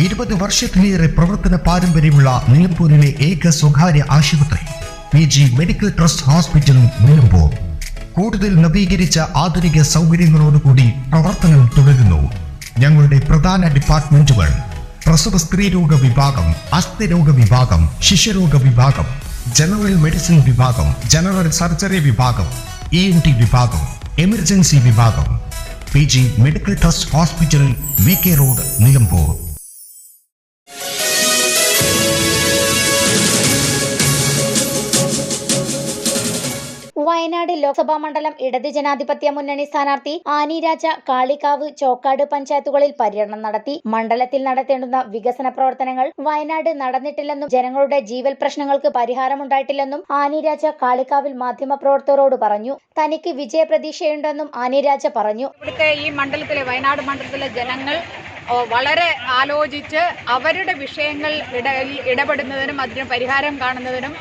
20 വർഷത്തിലേറെ പ്രവർത്തന പാരമ്പര്യമുള്ള നിലമ്പൂരിലെ ഏക സ്വകാര്യ ആശുപത്രി PG medical trust hospital Nilambur. കൂടുതൽ നവീകരിച്ച ആധുനിക സൗകര്യങ്ങളോടുകൂടി പ്രവർത്തനം തുടരുന്നു. ഞങ്ങളുടെ പ്രധാന ഡിപ്പാർട്ട്മെന്റുകൾ: പ്രസവ സ്ത്രീരോഗ വിഭാഗം, അസ്ഥിരോഗ വിഭാഗം, ശിശുരോഗ വിഭാഗം, ജനറൽ മെഡിസിൻ വിഭാഗം, ജനറൽ സർജറി വിഭാഗം, ENT വിഭാഗം, എമർജൻസി വിഭാഗം. PG medical trust hospital, VK road, Nilambur. Wayanad Lok Sabha മണ്ഡലം ഇടത് ജനാധിപത്യ മുന്നണി സ്ഥാനാർത്ഥി ആനി രാജ കാളികാവ്, ചോക്കാട് പഞ്ചായത്തുകളിൽ പര്യടനം നടത്തി. മണ്ഡലത്തിൽ നടത്തേണ്ടുന്ന വികസന പ്രവർത്തനങ്ങൾ വയനാട് നടന്നിട്ടില്ലെന്നും ജനങ്ങളുടെ ജീവൽ പ്രശ്നങ്ങൾക്ക് പരിഹാരമുണ്ടായിട്ടില്ലെന്നും ആനി രാജ കാളികാവിൽ മാധ്യമപ്രവർത്തകരോട് പറഞ്ഞു. തനിക്ക് വിജയപ്രതീക്ഷയുണ്ടെന്നും ആനി രാജ പറഞ്ഞു. ഇവിടുത്തെ ഈ മണ്ഡലത്തിലെ വയനാട് മണ്ഡലത്തിലെ ജനങ്ങൾ വളരെ ആലോചിച്ച് അവരുടെ വിഷയങ്ങൾ ഇടപെടുന്നതിനും അതിന് പരിഹാരം കാണുന്നതിനും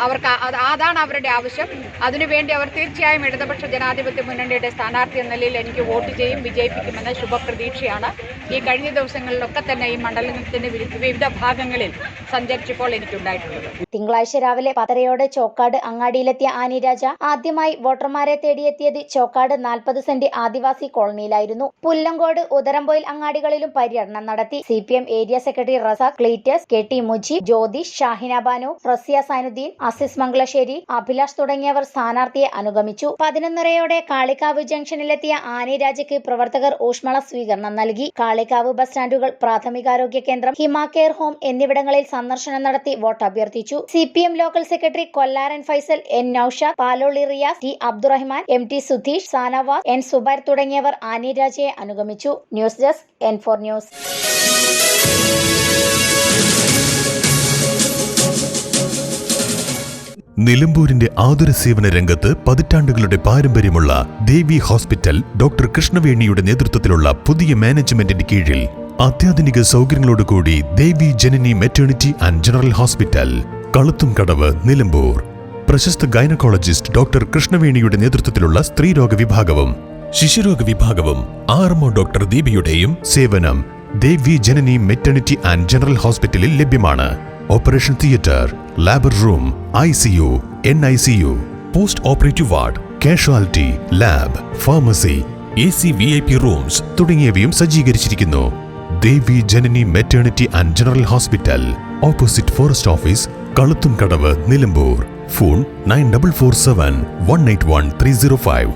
അവർക്ക് അതാണ് അവരുടെ ആവശ്യം. അതിനുവേണ്ടി അവർ തീർച്ചയായും ഇടതുപക്ഷ ജനാധിപത്യ മുന്നണിയുടെ സ്ഥാനാർത്ഥി എന്ന നിലയിൽ എനിക്ക് വോട്ട് ചെയ്യും, വിജയിപ്പിക്കുമെന്ന ശുഭപ്രതീക്ഷയാണ്. ഈ കഴിഞ്ഞ ദിവസങ്ങളിലൊക്കെ തന്നെ ഈ മണ്ഡലത്തിന്റെ വിവിധ ഭാഗങ്ങളിൽ സഞ്ചരിച്ചപ്പോൾ എനിക്കുണ്ടായിട്ടുള്ളത്. തിങ്കളാഴ്ച രാവിലെ 10:30 ചോക്കാട് അങ്ങാടിയിലെത്തിയ ആനി രാജ ആദ്യമായി വോട്ടർമാരെ തേടിയെത്തിയത് ചോക്കാട് 40 സെന്റ് ആദിവാസി കോളനിയിലായിരുന്നു. പുല്ലങ്കോട്, ഉദരംപൊയിൽ അങ്ങാടികളിലും പര്യടനം നടത്തി. CPM area secretary Razak, Cleetus, KT Mujeeb, Jyothish, Shahina Banu, Raziya Sainuddin, Asis Mangalassery, Abhilash തുടങ്ങിയവർ സ്ഥാനാർത്ഥിയെ അനുഗമിച്ചു. 11:30 കാളികാവ് ജംഗ്ഷനിലെത്തിയ ആനി രാജയ്ക്ക് പ്രവർത്തകർ ഊഷ്മള സ്വീകരണം നൽകി. കാളികാവ് ബസ് സ്റ്റാൻഡുകൾ, പ്രാഥമികാരോഗ്യ കേന്ദ്രം, ഹിമ കെയർ ഹോം എന്നിവിടങ്ങളിൽ സന്ദർശനം നടത്തി വോട്ട് അഭ്യർത്ഥിച്ചു. CPM local secretary Kollaran Faisal, N Naushad, Paloli Riyas, T Abdurahman, MT Sudheesh, Sanavas, N Subair തുടങ്ങിയവർ ആനി രാജയെ അനുഗമിച്ചു. News desk N4 news. നിലമ്പൂരിന്റെ ആതുര സേവന രംഗത്ത് പതിറ്റാണ്ടുകളുടെ പാരമ്പര്യമുള്ള ദേവി ഹോസ്പിറ്റൽ ഡോക്ടർ കൃഷ്ണവേണിയുടെ നേതൃത്വത്തിലുള്ള പുതിയ മാനേജ്മെന്റിന്റെ കീഴിൽ അത്യാധുനിക സൗകര്യങ്ങളോടുകൂടി Devi Janani maternity and general hospital, Kaluthumkadavu, Nilambur. പ്രശസ്ത ഗൈനക്കോളജിസ്റ്റ് ഡോക്ടർ കൃഷ്ണവേണിയുടെ നേതൃത്വത്തിലുള്ള സ്ത്രീരോഗ വിഭാഗവും ശിശുരോഗ വിഭാഗവും RMO ഡോക്ടർ ദീപിയുടെയും സേവനം Devi Janani maternity and general ഹോസ്പിറ്റലിൽ ലഭ്യമാണ്. Operation theatre, labour room, ICU, NICU, post operative ward, casualty, lab, pharmacy, AC VIP rooms തുടങ്ങിയവയും സജ്ജീകരിച്ചിരിക്കുന്നു. Devi Janani maternity and general hospital, opposite forest office, Kaluthumkadavu, Nilambur. Phone 9447 181 305.